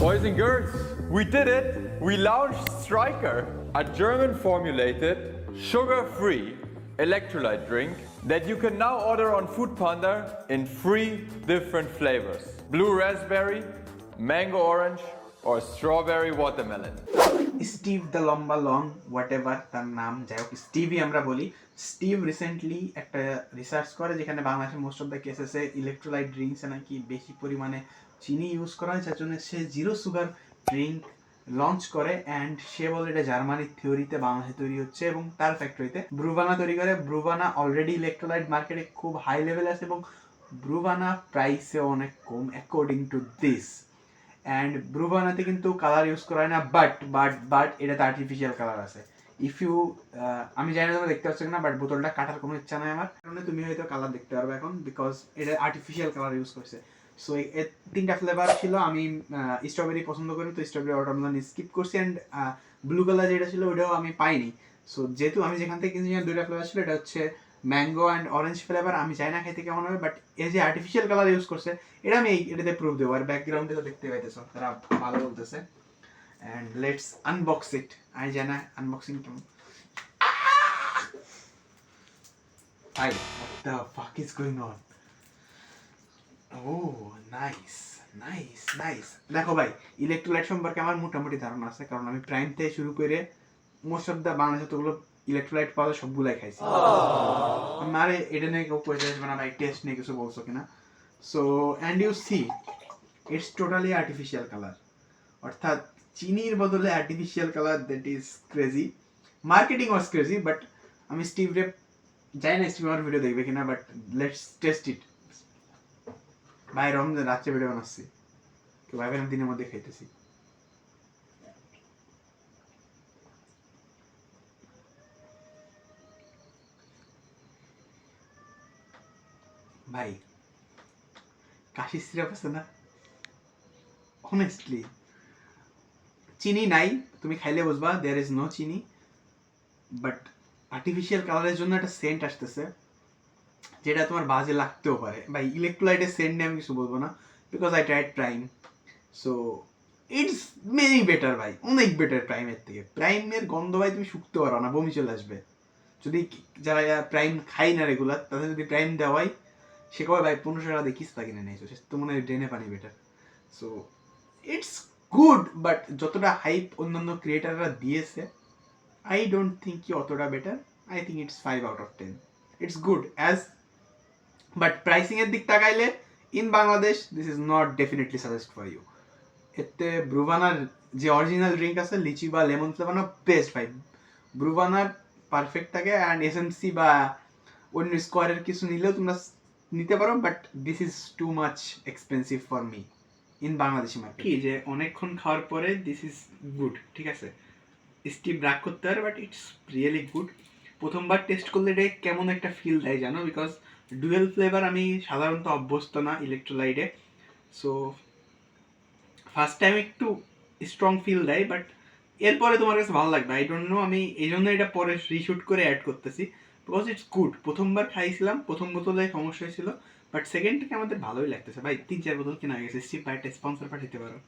Boys and girls, we did it! We launched Striker, a German formulated, sugar-free electrolyte drink that you can now order on Foodpanda in 3 different flavors. Blue raspberry, mango orange or strawberry watermelon. Steve the লম্বা long what ever তার নাম, যাই হোক স্টিভই আমরা বলি। Steve recently একটা research করে যেখানে বাংলাদেশের মোস্ট অফ দ্য কেসেসে ইলেকট্রোলাইট ড্রিঙ্কসে নাকি বেশি পরিমাণে চিনি ইউজ করা হয়, যার জন্য সে জিরো সুগার ড্রিঙ্ক লঞ্চ করে। অ্যান্ড সে বলে এটা জার্মানির থিওরিতে বাংলাদেশে তৈরি হচ্ছে এবং তার ফ্যাক্টরিতে ব্রুভানা তৈরি করে। ব্রুভানা অলরেডি ইলেকট্রোলাইট মার্কেটে খুব হাই লেভেল আছে এবং ব্রুভানা প্রাইসে অনেক কম অ্যাকর্ডিং টু দিস। অ্যান্ড ব্রুভানাতে কিন্তু কালার ইউজ করা হয় না, বাট এটাতে আর্টিফিশিয়াল কালার আছে। ইফ ইউ আমি জানি না তোমরা দেখতে পাচ্ছ না, বাট বোতলটা কাটার কোনো ইচ্ছা নাই আমার, কারণে তুমি হয়তো কালার দেখতে পারবে এখন, বিকজ এটা আর্টিফিশিয়াল কালার ইউজ করছে। সো এর 3টা ফ্লেভার ছিল। আমি স্ট্রবেরি পছন্দ করি, তো স্ট্রবেরি ওয়াটারমেলন স্কিপ করছি। অ্যান্ড ব্লু কালার যেটা ছিল ওটাও আমি পাইনি। সো যেহেতু আমি যেখান থেকে কিনেছি 2টা ফ্লেভার ছিল, এটা হচ্ছে ম্যাঙ্গো অ্যান্ড অরেঞ্জ ফ্লেভার। আমি চাই না খাইতে কেমন হবে, বাট এই যে আর্টিফিশিয়াল কালার ইউজ করছে এটা আমি এটাতে প্রুফ দেবো। আর ব্যাকগ্রাউন্ডে তো দেখতে পাইতেছো তারা ভালো বলতেছে। অ্যান্ড লেটস আনবক্স ইট। আমি জানি না আনবক্সিং কেমন। Hi, what the fuck is going on? Oh, nice. দেখো ভাই, ইলেকট্রোলাইট সম্পর্কে আমার মোটামুটি ধারণা আছে, কারণ আমি প্রাইম থেকে শুরু করে মোস্ট অফ দ্য বাংলাদেশে তোগুলো ইলেকট্রোলাইট পাওয়া যায় সবগুলাই খাইছি। আরে এটা নিয়ে কেউ কইতে আসবে না ভাই, টেস্ট নিয়ে কিছু বলছো কিনা। So and you see it's totally artificial colour, অর্থাৎ চিনির বদলে artificial colour. That is crazy. Marketing was crazy, but আমি স্টিভ রে জানি না স্টিভ আমার ভিডিও দেখবে কিনা, বাট লেটস টেস্ট ইট। ভাই রমজান রাত্রে ভিডিও বানাচ্ছি, কেউ ভাই আমি দিনের মধ্যে খাইতেছি। ভাই কাশি সিরাপ আছে না, অনেস্টলি চিনি নাই, তুমি খাইলে বুঝবা দেয়ার ইজ নো চিনি, বাট আর্টিফিশিয়াল কালারের জন্য একটা সেন্ট আসতেছে যেটা তোমার বাজে লাগতেও পারে। ভাই ইলেকট্রোলাইটের সেন্ট নিয়ে আমি কিছু বলবো না, because I tried prime. So it's many better ভাই, অনেক বেটার প্রাইমের থেকে। প্রাইমের গন্ধ ভাই তুমি শুকতে পারো না, বমি চলে আসবে। যদি যারা প্রাইম খাই না রেগুলার, তাদের যদি প্রাইম দেওয়াই, সে কবে ভাই 1500 টাকা দেখিস তা কিনে নিয়েছো, সে তো মনে হয় ড্রেনে পানি better. So it's good, but যতটা হাইপ অন্যান্য ক্রিয়েটাররা দিয়েছে আই ডোন্ট থিঙ্ক কি অতটা better. I think it's 5 out of 10। It's good as, but pricing এর দিক তাকাইলে in Bangladesh this is not definitely suggest for you. এতে ব্রুভানার যে অরিজিনাল ড্রিঙ্ক আছে লিচি বা লেমন ফ্লেভার না, বেস্ট ভাই। ব্রুভানার পারফেক্ট থাকে। অ্যান্ড এসএমসি বা অন্য স্কোয়ারের কিছু নিলেও তোমরা নিতে পারো, but this is too much expensive for me in Bangladeshi market. কি যে অনেকক্ষণ খাওয়ার পরে দিস ইজ গুড, ঠিক আছে। স্টিভ রাগ করতে পারে, বাট ইটস রিয়েলি গুড। প্রথমবার টেস্ট করলে এটা কেমন একটা ফিল দেয় জানো, বিকজ ডুয়েল ফ্লেভার আমি সাধারণত অভ্যস্ত না ইলেকট্রোলাইটে। সো ফার্স্ট টাইম একটু স্ট্রং ফিল দেয়, বাট এরপরে তোমার কাছে ভালো লাগবে। আই ডোন্ট নো, আমি এই জন্য এটা পরে রিশুট করে অ্যাড করতেছি, বিকজ ইটস গুড। প্রথমবার খাইছিলাম, প্রথম বোতলে সমস্যা হয়েছিল, বাট সেকেন্ড থেকে আমাদের ভালোই লাগতেছে ভাই। 3-4 বোতল কেনা হয়ে গেছে। স্টিভ ভাই একটা স্পন্সর পাঠাইতে পারো।